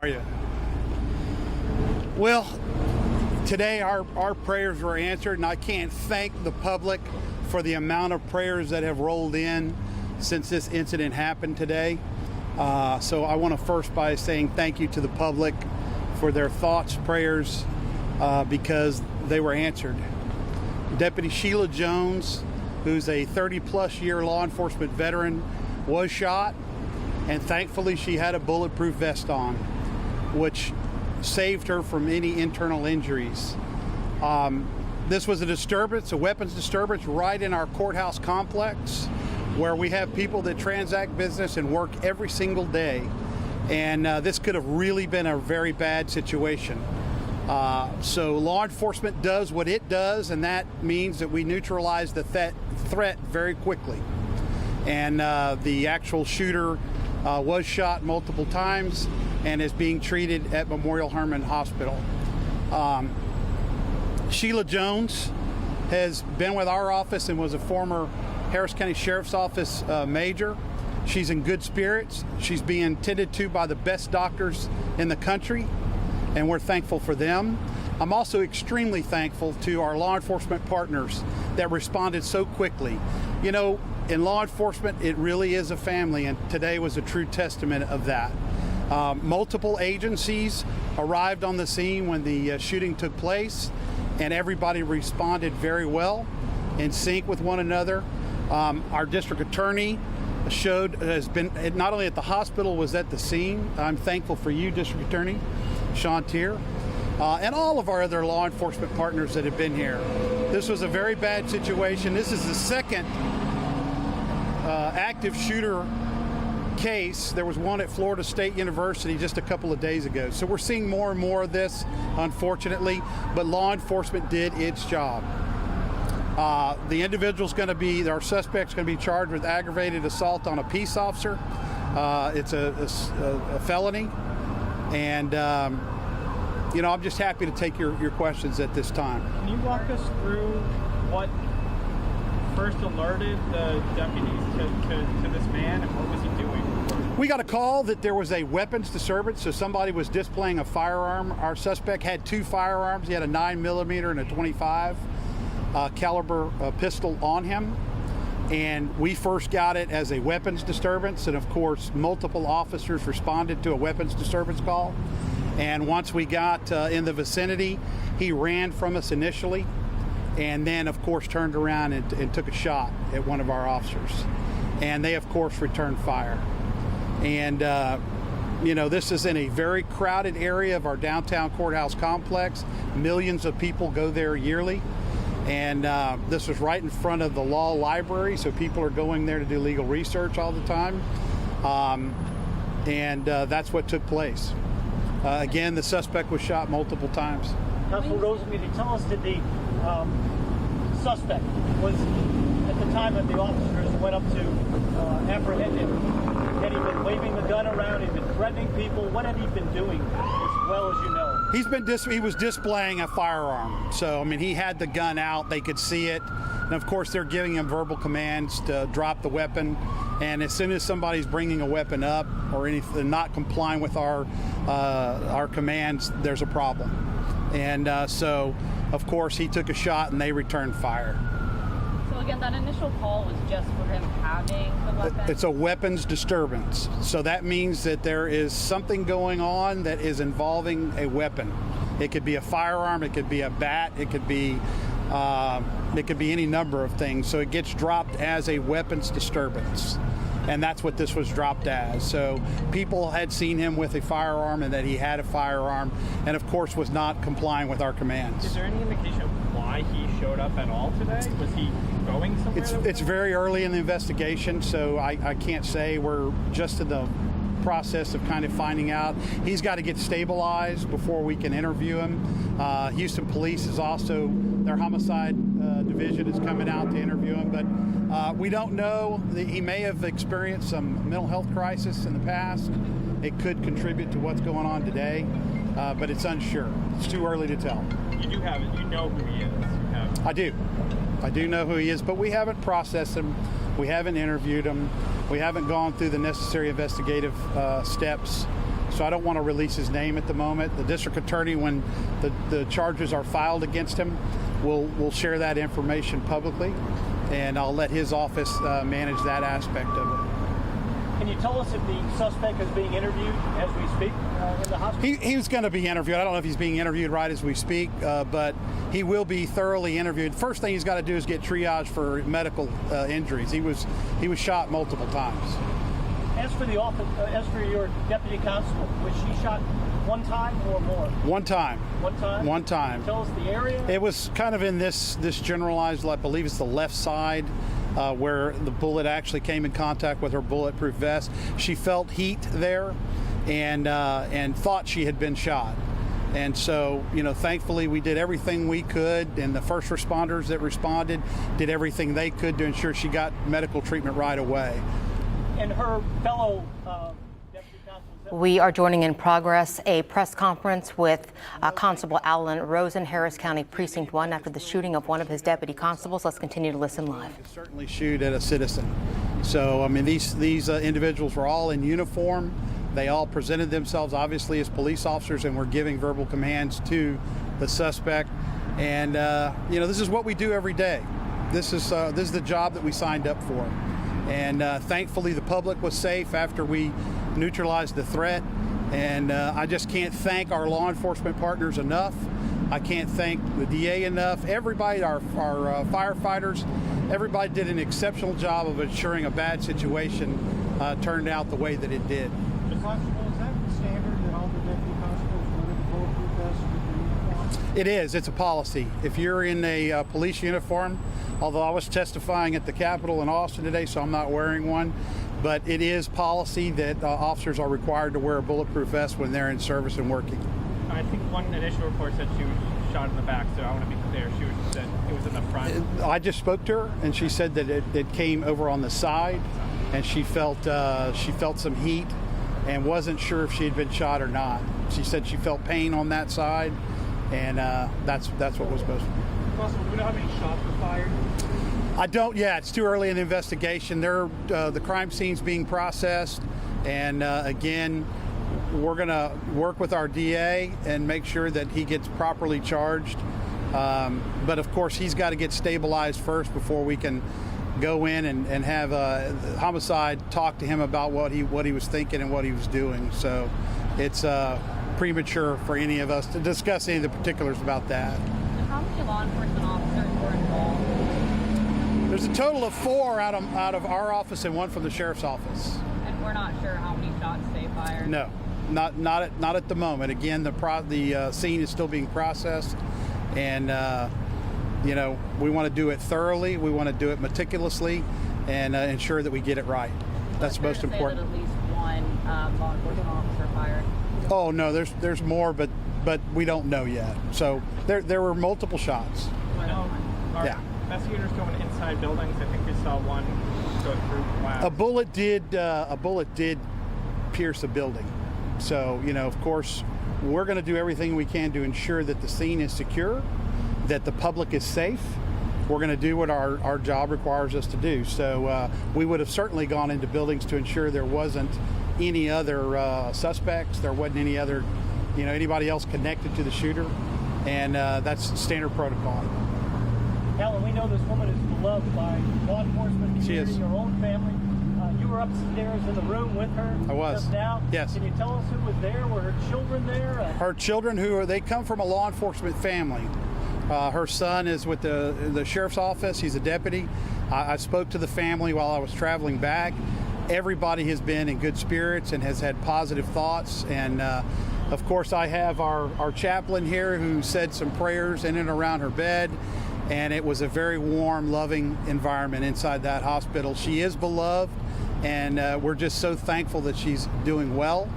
How are you? Well, today our prayers were answered, and I can't thank the public for the amount of prayers that have rolled in since this incident happened today. So I want to first by saying thank you to the public for their thoughts, prayers, because they were answered. Deputy Shelia Jones, who's a 30-plus year law enforcement veteran, was shot, and thankfully she had a bulletproof vest on, which saved her from any internal injuries. This was a disturbance, a weapons disturbance, right in our courthouse complex, where we have people that transact business and work every single day. And this could have really been a very bad situation. So law enforcement does what it does, and that means that we neutralize the threat very quickly. And the actual shooter was shot multiple times and is being treated at Memorial Hermann Hospital. Shelia Jones has been with our office and was a former Harris County Sheriff's Office major. She's in good spirits. She's being tended to by the best doctors in the country, and we're thankful for them. I'm also extremely thankful to our law enforcement partners that responded so quickly. You know, in law enforcement, it really is a family, and today was a true testament of that. Multiple agencies arrived on the scene when the shooting took place, and everybody responded very well, in sync with one another. Our district attorney has been not only at the hospital, was at the scene. I'm thankful for you, District Attorney Sean Tier, and all of our other law enforcement partners that have been here. This was a very bad situation. This is the second active shooter case. There was one at Florida State University just a couple of days ago. So we're seeing more and more of this, unfortunately, but law enforcement did its job. The individual's going to be, our suspect's going to be charged with aggravated assault on a peace officer. It's a felony. And, you know, I'm just happy to take your questions at this time. Can you walk us through what first alerted the deputies to this man, and what was he doing? We got a call that there was a weapons disturbance, so somebody was displaying a firearm. Our suspect had two firearms. He had a 9mm and a 25 caliber pistol on him, and we first got it as a weapons disturbance, and of course multiple officers responded to a weapons disturbance call. And once we got in the vicinity, he ran from us initially, and then of course turned around and took a shot at one of our officers, and they of course returned fire. And you know, this is in a very crowded area of our downtown courthouse complex. Millions of people go there yearly, and this was right in front of the law library, so people are going there to do legal research all the time. And that's what took place. Again, the suspect was shot multiple times. Councilor Rosenmead, tell us, did the suspect was, at the time that the officers went up to apprehend him, had he been waving the gun around, had he been threatening people? What had he been doing, as well as you know? He was displaying a firearm. So, I mean, he had the gun out, they could see it. And of course, they're giving him verbal commands to drop the weapon. And as soon as somebody's bringing a weapon up or anything, not complying with our commands, there's a problem. And so, of course, he took a shot and they returned fire. So again, that initial call was just for him having the weapon? It's a weapons disturbance. So that means that there is something going on that is involving a weapon. It could be a firearm, it could be a bat, it could be any number of things. So it gets dropped as a weapons disturbance. And that's what this was dropped as. So people had seen him with a firearm and that he had a firearm, and of course was not complying with our commands. Is there any indication of why he showed up at all today? Was he going somewhere? It's very early in the investigation, so I can't say. We're just in the process of kind of finding out. He's got to get stabilized before we can interview him. Houston Police is also, their homicide division is coming out to interview him, but we don't know. He may have experienced some mental health crisis in the past. It could contribute to what's going on today, but it's unsure. It's too early to tell. You do have it. You know who he is. I do. I do know who he is, but we haven't processed him. We haven't interviewed him. We haven't gone through the necessary investigative steps so I don't want to release his name at the moment. The district attorney, when the charges are filed against him, will share that information publicly, and I'll let his office manage that aspect of it. Can you tell us if the suspect is being interviewed as we speak in the hospital? He was going to be interviewed. I don't know if he's being interviewed right as we speak, but he will be thoroughly interviewed. First thing he's got to do is get triaged for medical injuries. He was shot multiple times. As for the office, as for your deputy constable, was she shot one time or more? One time. One time? One time. Tell us the area. It was kind of in this generalized, I believe it's the left side, where the bullet actually came in contact with her bulletproof vest. She felt heat there and thought she had been shot. And so, thankfully we did everything we could, and the first responders that responded did everything they could to ensure she got medical treatment right away. And her fellow deputy constables. We are joining in progress a press conference with Constable Alan Rosen, Harris County Precinct 1, after the shooting of one of his deputy constables. Let's continue to listen live. Certainly shoot at a citizen. So, these individuals were all in uniform. They all presented themselves, obviously, as police officers, and were giving verbal commands to the suspect. And, this is what we do every day. This is the job that we signed up for. And thankfully, the public was safe after we neutralized the threat. And I just can't thank our law enforcement partners enough. I can't thank the DA enough. Everybody, our firefighters, everybody did an exceptional job of ensuring a bad situation turned out the way that it did. Constable, is that standard that all the deputy constables wear the bulletproof vest with their uniform? It is. It's a policy. If you're in a police uniform, although I was testifying at the Capitol in Austin today, so I'm not wearing one, but it is policy that officers are required to wear a bulletproof vest when they're in service and working. I think one initial report said she was shot in the back, so I want to be clear. She said it was in the front. I just spoke to her, and she said that it came over on the side, and she felt some heat and wasn't sure if she had been shot or not. She said she felt pain on that side, and that's what was supposed to be. Constable, do we know how many shots were fired? I don't yet. It's too early in the investigation. The crime scene's being processed, and again, we're going to work with our DA and make sure that he gets properly charged. But of course, he's got to get stabilized first before we can go in and have homicide talk to him about what he was thinking and what he was doing. So it's premature for any of us to discuss any of the particulars about that. And how many law enforcement officers were involved? There's a total of 4 out of our office and 1 from the sheriff's office. And we're not sure how many shots they fired? No, not at the moment. Again, the scene is still being processed, and we want to do it thoroughly. We want to do it meticulously, and ensure that we get it right. That's most important. At least one law enforcement officer fired. Oh no, there's more, but we don't know yet. So there were multiple shots. Yeah. Investigators going inside buildings. I think we saw one go through glass. A bullet did pierce a building. So of course, we're going to do everything we can to ensure that the scene is secure, that the public is safe. We're going to do what our job requires us to do. So we would have certainly gone into buildings to ensure there wasn't any other suspects. There wasn't any other, anybody else connected to the shooter, and that's standard protocol. Alan, we know this woman is beloved by law enforcement, She is. your own family. You were upstairs in the room with her. I was. Just now. Yes. Can you tell us who was there? Were her children there? Her children, they come from a law enforcement family. Her son is with the sheriff's office. He's a deputy. I spoke to the family while I was traveling back. Everybody has been in good spirits and has had positive thoughts. And of course, I have our chaplain here who said some prayers in and around her bed. And it was a very warm, loving environment inside that hospital. She is beloved, and we're just so thankful that she's doing well,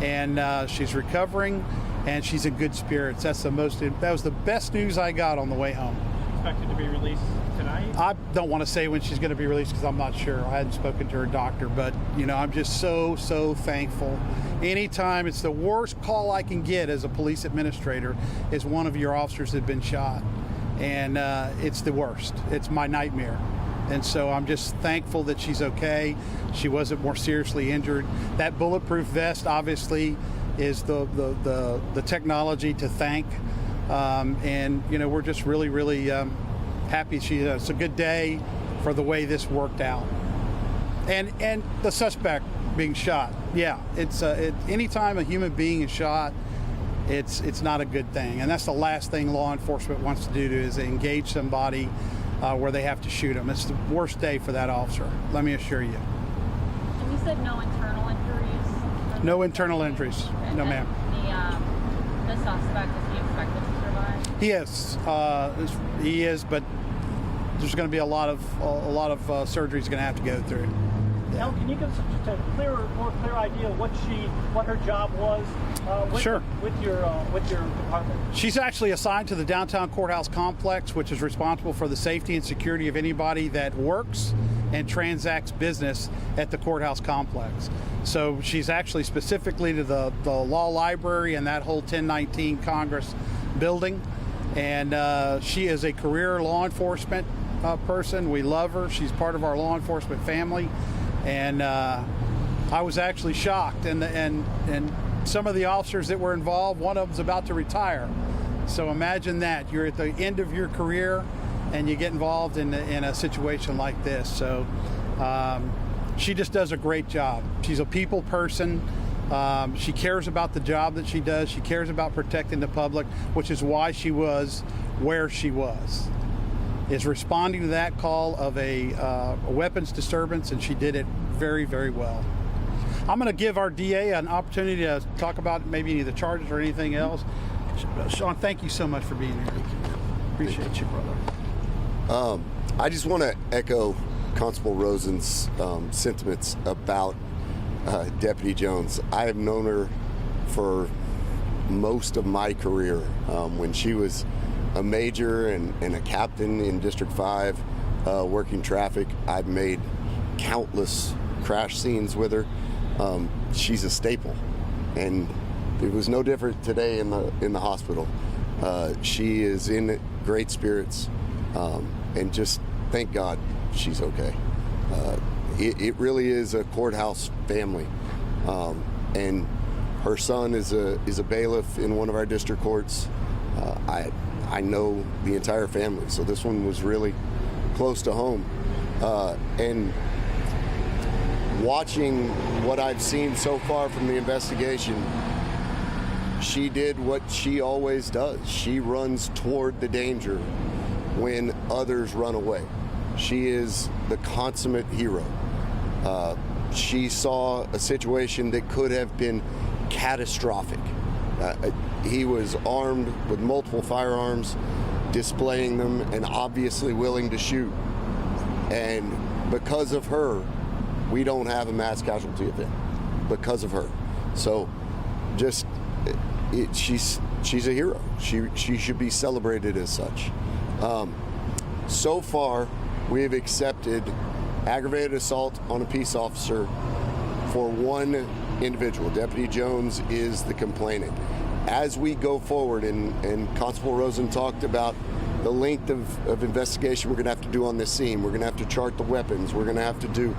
and she's recovering, and she's in good spirits. That was the best news I got on the way home. Expected to be released tonight? I don't want to say when she's going to be released because I'm not sure. I hadn't spoken to her doctor, but I'm just so thankful. Anytime, it's the worst call I can get as a police administrator is one of your officers had been shot. And it's the worst. It's my nightmare. And so I'm just thankful that she's okay. She wasn't more seriously injured. That bulletproof vest obviously is the technology to thank. And, you know, we're just really, really happy. It's a good day for the way this worked out. And the suspect being shot. Yeah, anytime a human being is shot, it's not a good thing. And that's the last thing law enforcement wants to do is engage somebody where they have to shoot them. It's the worst day for that officer, let me assure you. And you said no internal injuries? No internal injuries. And No, ma'am. The suspect, is he expected to survive? He is, but there's going to be a lot of surgery he's going to have to go through. Now, can you give us just a more clear idea of what her job was Sure. with your department? She's actually assigned to the downtown courthouse complex, which is responsible for the safety and security of anybody that works and transacts business at the courthouse complex. So she's actually specifically to the law library and that whole 1019 Congress building. And she is a career law enforcement person. We love her. She's part of our law enforcement family. And I was actually shocked. And some of the officers that were involved, one of them's about to retire. So imagine that. You're at the end of your career and you get involved in a situation like this. So she just does a great job. She's a people person. She cares about the job that she does. She cares about protecting the public, which is why she was where she was. Is responding to that call of a weapons disturbance, and she did it very, very well. I'm going to give our DA an opportunity to talk about maybe any of the charges or anything else. Sean, thank you so much for being here. Appreciate you, brother. I just want to echo Constable Rosen's sentiments about Deputy Jones. I have known her for most of my career. When she was a major and a captain in District 5 working traffic, I've made countless crash scenes with her. She's a staple, and it was no different today in the hospital. She is in great spirits, and just thank God she's okay. It really is a courthouse family, and her son is a bailiff in one of our district courts. I know the entire family, so this one was really close to home. And watching what I've seen so far from the investigation, she did what she always does. She runs toward the danger when others run away. She is the consummate hero. She saw a situation that could have been catastrophic. He was armed with multiple firearms, displaying them, and obviously willing to shoot. And because of her, we don't have a mass casualty event. Because of her. So just, she's a hero. She should be celebrated as such. So far, we have accepted aggravated assault on a peace officer for one individual. Deputy Jones is the complainant. As we go forward, and Constable Rosen talked about the length of investigation we're going to have to do on this scene. We're going to have to chart the weapons. We're going to have to do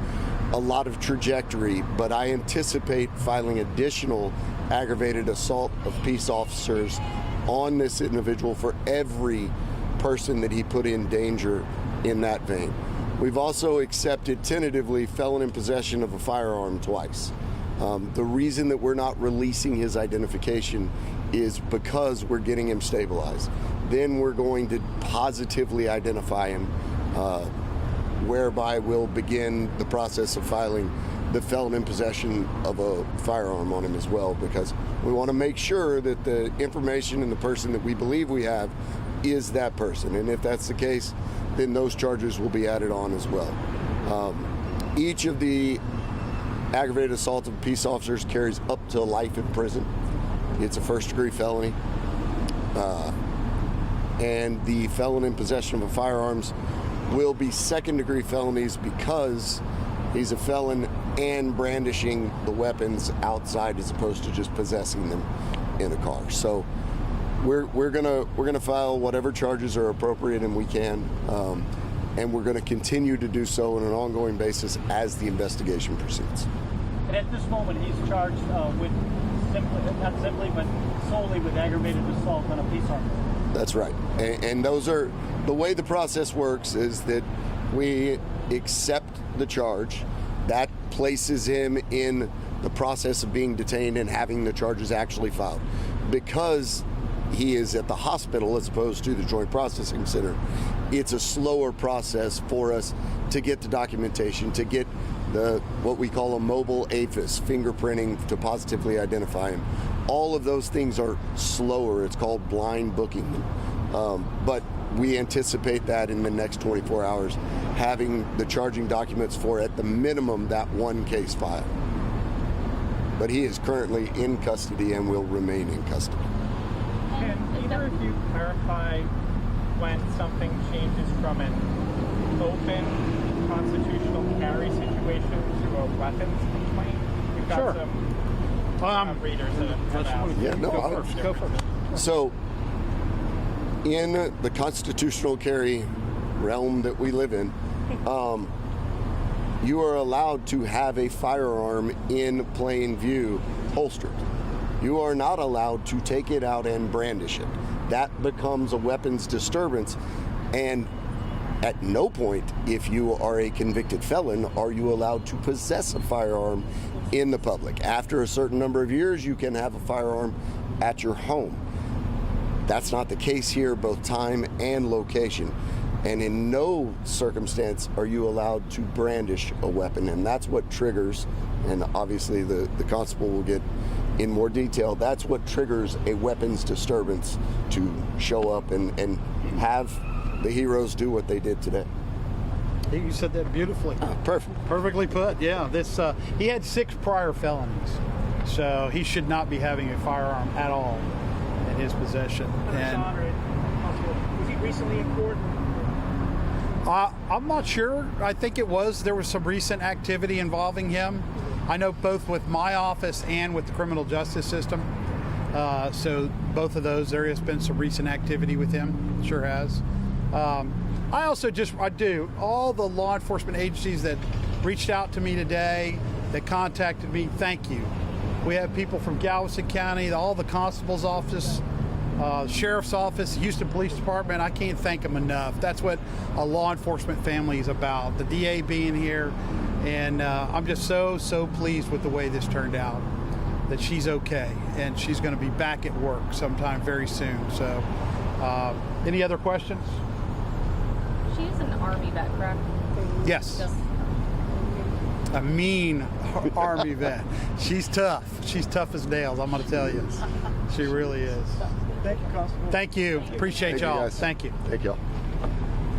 a lot of trajectory, but I anticipate filing additional aggravated assault of peace officers on this individual for every person that he put in danger in that vein. We've also accepted tentatively felon in possession of a firearm twice. The reason that we're not releasing his identification is because we're getting him stabilized. Then we're going to positively identify him, whereby we'll begin the process of filing the felon in possession of a firearm on him as well, because we want to make sure that the information and the person that we believe we have is that person. And if that's the case, then those charges will be added on as well. Each of the aggravated assault of peace officers carries up to life in prison. It's a first-degree felony. And the felon in possession of firearms will be second-degree felonies because he's a felon and brandishing the weapons outside as opposed to just possessing them in a car. So we're gonna file whatever charges are appropriate and we can. and we're going to continue to do so on an ongoing basis as the investigation proceeds. And at this moment, he's charged with not simply, but solely with aggravated assault on a peace officer. That's right. And those are, the way the process works is that we accept the charge. That places him in the process of being detained and having the charges actually filed. Because he is at the hospital as opposed to the Joint Processing Center, it's a slower process for us to get the documentation, to get what we call a mobile AFIS, fingerprinting to positively identify him. All of those things are slower. It's called blind booking. But we anticipate that in the next 24 hours, having the charging documents for, at the minimum, that one case filed. But he is currently in custody and will remain in custody. Can either of you clarify when something changes from an open constitutional carry situation to a weapons complaint? We've got Sure. some readers that have asked. Yeah, no, Go for it. So, in the constitutional carry realm that we live in, you are allowed to have a firearm in plain view, holstered. You are not allowed to take it out and brandish it. That becomes a weapons disturbance, and at no point, if you are a convicted felon, are you allowed to possess a firearm in the public. After a certain number of years, you can have a firearm at your home. That's not the case here, both time and location. And in no circumstance are you allowed to brandish a weapon. And that's what triggers, and obviously the constable will get in more detail, that's what triggers a weapons disturbance to show up and have the heroes do what they did today. You said that beautifully. Perfect. Perfectly put. Yeah. This he had 6 prior felonies, so he should not be having a firearm at all in his possession. And Was he recently in court? I'm not sure. I think there was some recent activity involving him. I know both with my office and with the criminal justice system. So both of those, there has been some recent activity with him. Sure has. I do. All the law enforcement agencies that reached out to me today, that contacted me, thank you. We have people from Galveston County, all the constable's office, sheriff's office, Houston Police Department. I can't thank them enough. That's what a law enforcement family is about. The DA being here, and I'm just so pleased with the way this turned out. That she's okay, and she's going to be back at work sometime very soon. So, any other questions? She's an Army vet, correct? Yes. Just A mean Army vet. She's tough. She's tough as nails, I'm going to tell you. She really is. Thank you, Constable. Thank you. Appreciate Thank you, y'all. guys. Thank you. Thank y'all.